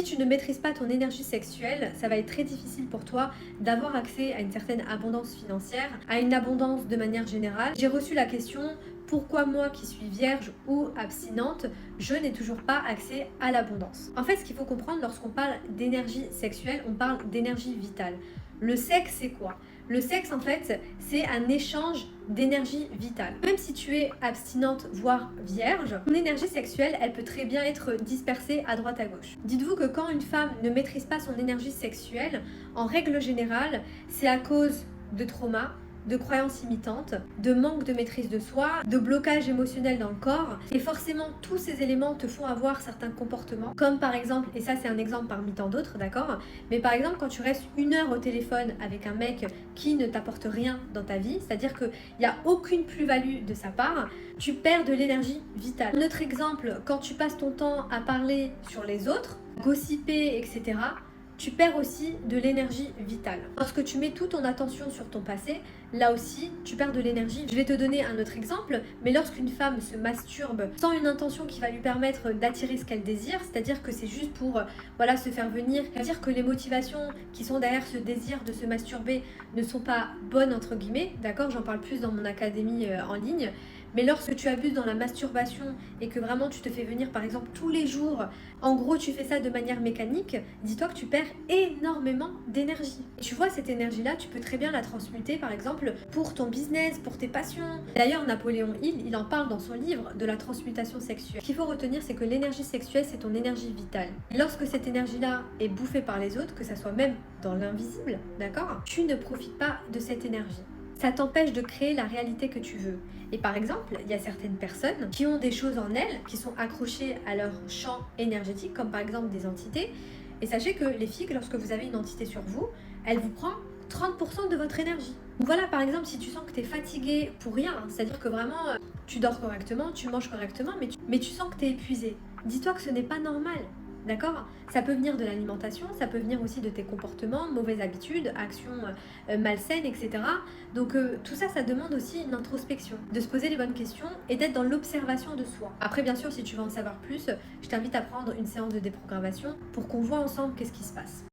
tu ne maîtrises pas ton énergie sexuelle, ça va être très difficile pour toi d'avoir accès à une certaine abondance financière, à une abondance de manière générale. J'ai reçu la question: pourquoi moi qui suis vierge ou abstinente, je n'ai toujours pas accès à l'abondance? En fait, ce qu'il faut comprendre lorsqu'on parle d'énergie sexuelle, on parle d'énergie vitale. Le sexe, c'est quoi? Le sexe, en fait, c'est un échange d'énergie vitale. Même si tu es abstinente, voire vierge, ton énergie sexuelle, elle peut très bien être dispersée à droite à gauche. Dites-vous que quand une femme ne maîtrise pas son énergie sexuelle, en règle générale, c'est à cause de traumas, de croyances imitantes, de manque de maîtrise de soi, de blocage émotionnel dans le corps. Et forcément, tous ces éléments te font avoir certains comportements, comme par exemple, et ça c'est un exemple parmi tant d'autres, d'accord, mais par exemple quand tu restes 1 heure au téléphone avec un mec qui ne t'apporte rien dans ta vie, c'est-à-dire qu'il n'y a aucune plus-value de sa part, tu perds de l'énergie vitale. Un autre exemple, quand tu passes ton temps à parler sur les autres, gossiper, etc., tu perds aussi de l'énergie vitale. Lorsque tu mets toute ton attention sur ton passé, là aussi, tu perds de l'énergie. Je vais te donner un autre exemple, mais lorsqu'une femme se masturbe sans une intention qui va lui permettre d'attirer ce qu'elle désire, c'est-à-dire que c'est juste pour voilà, se faire venir, c'est-à-dire que les motivations qui sont derrière ce désir de se masturber ne sont pas bonnes, entre guillemets, d'accord, j'en parle plus dans mon académie en ligne, mais lorsque tu abuses dans la masturbation et que vraiment tu te fais venir par exemple tous les jours, en gros tu fais ça de manière mécanique, dis-toi que tu perds énormément d'énergie. Et tu vois, cette énergie-là, tu peux très bien la transmuter par exemple pour ton business, pour tes passions. D'ailleurs, Napoléon Hill, il en parle dans son livre de la transmutation sexuelle. Ce qu'il faut retenir, c'est que l'énergie sexuelle, c'est ton énergie vitale. Et lorsque cette énergie-là est bouffée par les autres, que ça soit même dans l'invisible, d'accord, tu ne profites pas de cette énergie. Ça t'empêche de créer la réalité que tu veux. Et par exemple, il y a certaines personnes qui ont des choses en elles, qui sont accrochées à leur champ énergétique, comme par exemple des entités. Et sachez que les filles, lorsque vous avez une entité sur vous, elle vous prend 30% de votre énergie. Donc voilà, par exemple, si tu sens que tu es fatigué pour rien, c'est-à-dire que vraiment tu dors correctement, tu manges correctement, mais tu sens que tu es épuisé, dis-toi que ce n'est pas normal. D'accord? Ça peut venir de l'alimentation, ça peut venir aussi de tes comportements, mauvaises habitudes, actions malsaines, etc. Donc tout ça, ça demande aussi une introspection, de se poser les bonnes questions et d'être dans l'observation de soi. Après, bien sûr, si tu veux en savoir plus, je t'invite à prendre une séance de déprogrammation pour qu'on voit ensemble qu'est-ce qui se passe.